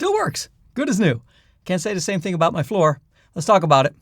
Still works. Good as new. Can't say the same thing about my floor. Let's talk about it.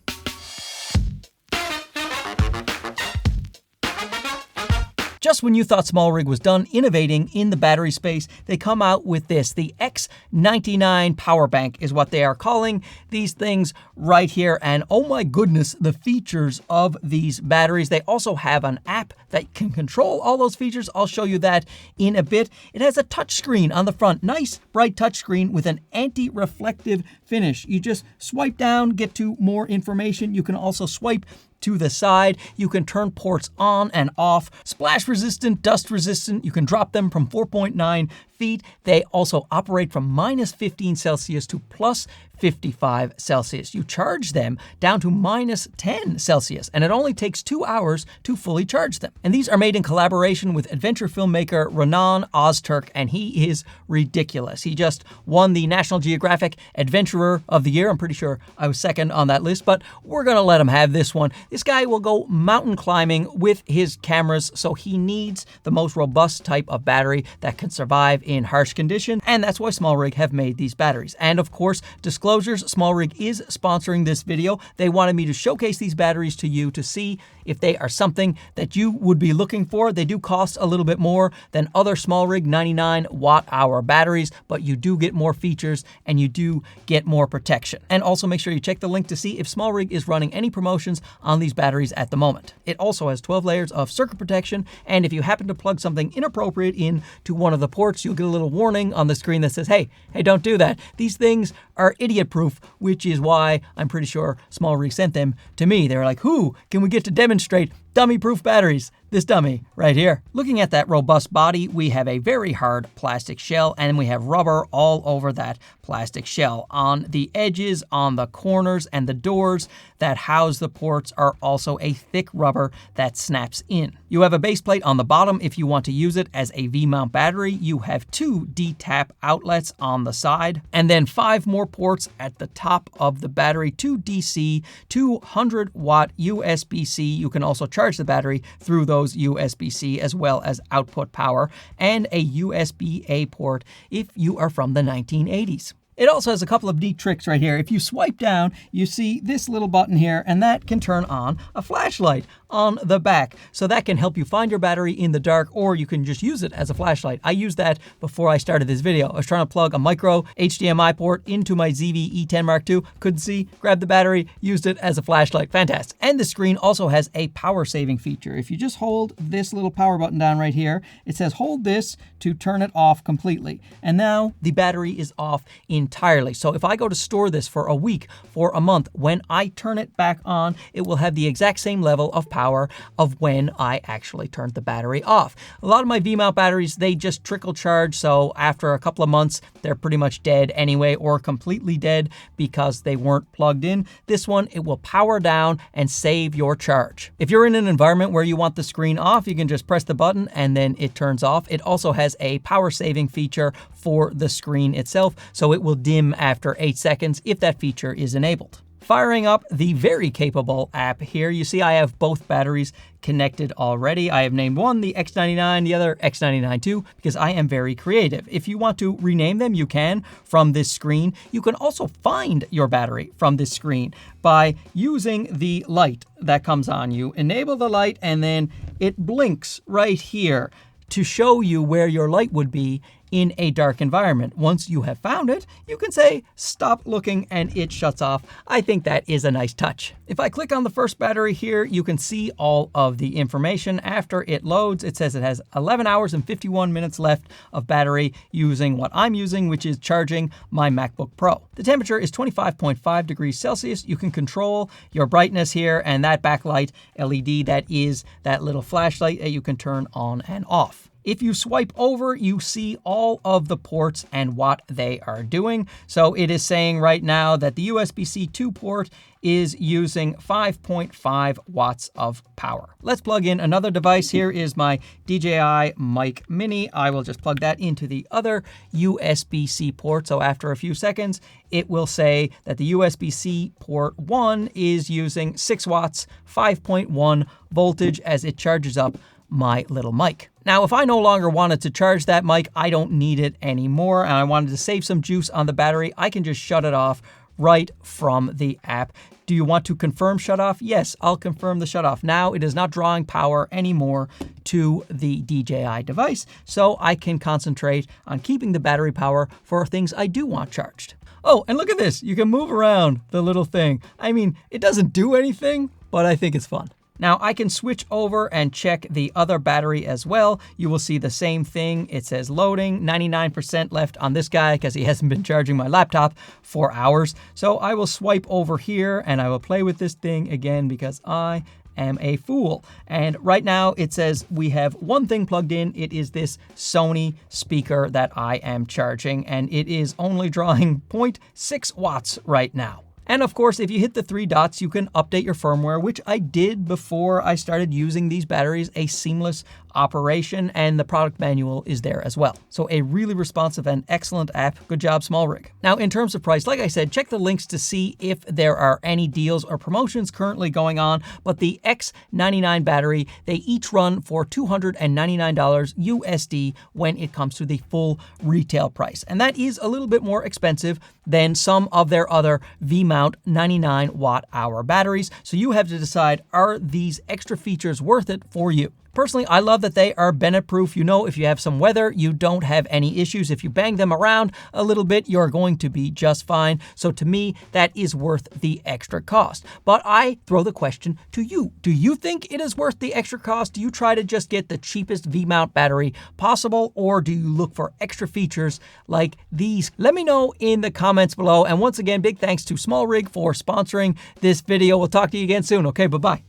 Just when you thought SmallRig was done innovating in the battery space, they come out with this. The X99 power bank is what they are calling these things right here. And oh my goodness, the features of these batteries. They also have an app that can control all those features. I'll show you that in a bit. It has a touch screen on the front. Nice, bright touch screen with an anti-reflective finish. You just swipe down, get to more information. You can also swipe to the side. You can turn ports on and off. Splash resistant, dust resistant. You can drop them from 4.9 feet. They also operate from -15 Celsius to +55 Celsius. You charge them down to -10 Celsius, and it only takes 2 hours to fully charge them. And these are made in collaboration with adventure filmmaker Renan Ozturk, and he is ridiculous. He just won the National Geographic Adventurer of the Year. I'm pretty sure I was second on that list, but we're gonna let him have this one. This guy will go mountain climbing with his cameras, so he needs the most robust type of battery that can survive in harsh condition, and that's why SmallRig have made these batteries. And of course, disclosures, SmallRig is sponsoring this video. They wanted me to showcase these batteries to you to see if they are something that you would be looking for. They do cost a little bit more than other SmallRig 99 watt-hour batteries, but you do get more features and you do get more protection. And also make sure you check the link to see if SmallRig is running any promotions on these batteries at the moment. It also has 12 layers of circuit protection, and if you happen to plug something inappropriate into one of the ports, you'll get a little warning on the screen that says, hey, don't do that. These things are idiot-proof, which is why I'm pretty sure SmallRig sent them to me. They were like, who can we get to demonstrate dummy-proof batteries? This dummy right here. Looking at that robust body, we have a very hard plastic shell, and we have rubber all over that plastic shell. On the edges, on the corners, and the doors that house the ports are also a thick rubber that snaps in. You have a base plate on the bottom if you want to use it as a V-mount battery. You have 2 D-tap outlets on the side, and then 5 more ports at the top of the battery, 2 DC, 200-watt USB-C. You can also charge the battery through those USB-C as well as output power, and a USB-A port if you are from the 1980s. It also has a couple of neat tricks right here. If you swipe down, you see this little button here, and that can turn on a flashlight on the back. So that can help you find your battery in the dark, or you can just use it as a flashlight. I used that before I started this video. I was trying to plug a micro HDMI port into my ZV-E10 Mark II. Couldn't see, grabbed the battery, used it as a flashlight. Fantastic. And the screen also has a power saving feature. If you just hold this little power button down right here, it says hold this to turn it off completely. And now the battery is off entirely. So if I go to store this for a week, for a month, when I turn it back on, it will have the exact same level of power of when I actually turned the battery off. A lot of my V-mount batteries, they just trickle charge, so after a couple of months, they're pretty much dead anyway, or completely dead because they weren't plugged in. This one, it will power down and save your charge. If you're in an environment where you want the screen off, you can just press the button and then it turns off. It also has a power saving feature for the screen itself, so it will dim after 8 seconds if that feature is enabled. Firing up the very capable app here, you see I have both batteries connected already. I have named one the X99, the other X99 II, because I am very creative. If you want to rename them, you can from this screen. You can also find your battery from this screen by using the light that comes on. You enable the light and then it blinks right here to show you where your light would be in a dark environment. Once you have found it, you can say, stop looking, and it shuts off. I think that is a nice touch. If I click on the first battery here, you can see all of the information. After it loads, it says it has 11 hours and 51 minutes left of battery using what I'm using, which is charging my MacBook Pro. The temperature is 25.5 degrees Celsius. You can control your brightness here, and that backlight LED, that is that little flashlight that you can turn on and off. If you swipe over, you see all of the ports and what they are doing. So it is saying right now that the USB-C 2 port is using 5.5 watts of power. Let's plug in another device. Here is my DJI Mic Mini. I will just plug that into the other USB-C port. So after a few seconds, it will say that the USB-C port 1 is using 6 watts, 5.1 voltage as it charges up my little mic. Now, if I no longer wanted to charge that mic, I don't need it anymore, and I wanted to save some juice on the battery, I can just shut it off right from the app. Do you want to confirm shut off? Yes, I'll confirm the shut off. Now it is not drawing power anymore to the DJI device, so I can concentrate on keeping the battery power for things I do want charged. Oh, and look at this. You can move around the little thing. I mean, it doesn't do anything, but I think it's fun. Now I can switch over and check the other battery as well. You will see the same thing. It says loading, 99% left on this guy because he hasn't been charging my laptop for hours. So I will swipe over here and I will play with this thing again because I am a fool. And right now it says we have one thing plugged in. It is this Sony speaker that I am charging, and it is only drawing 0.6 watts right now. And of course, if you hit the 3 dots, you can update your firmware, which I did before I started using these batteries, a seamless operation, and the product manual is there as well. So a really responsive and excellent app. Good job, SmallRig. Now, in terms of price, like I said, check the links to see if there are any deals or promotions currently going on, but the X99 battery, they each run for $299 USD when it comes to the full retail price. And that is a little bit more expensive than some of their other vmount 99 watt-hour batteries. So you have to decide, are these extra features worth it for you? Personally, I love that they are Bennett-proof. You know, if you have some weather, you don't have any issues. If you bang them around a little bit, you're going to be just fine. So to me, that is worth the extra cost. But I throw the question to you. Do you think it is worth the extra cost? Do you try to just get the cheapest V-mount battery possible, or do you look for extra features like these? Let me know in the comments below. And once again, big thanks to SmallRig for sponsoring this video. We'll talk to you again soon. Okay, bye-bye.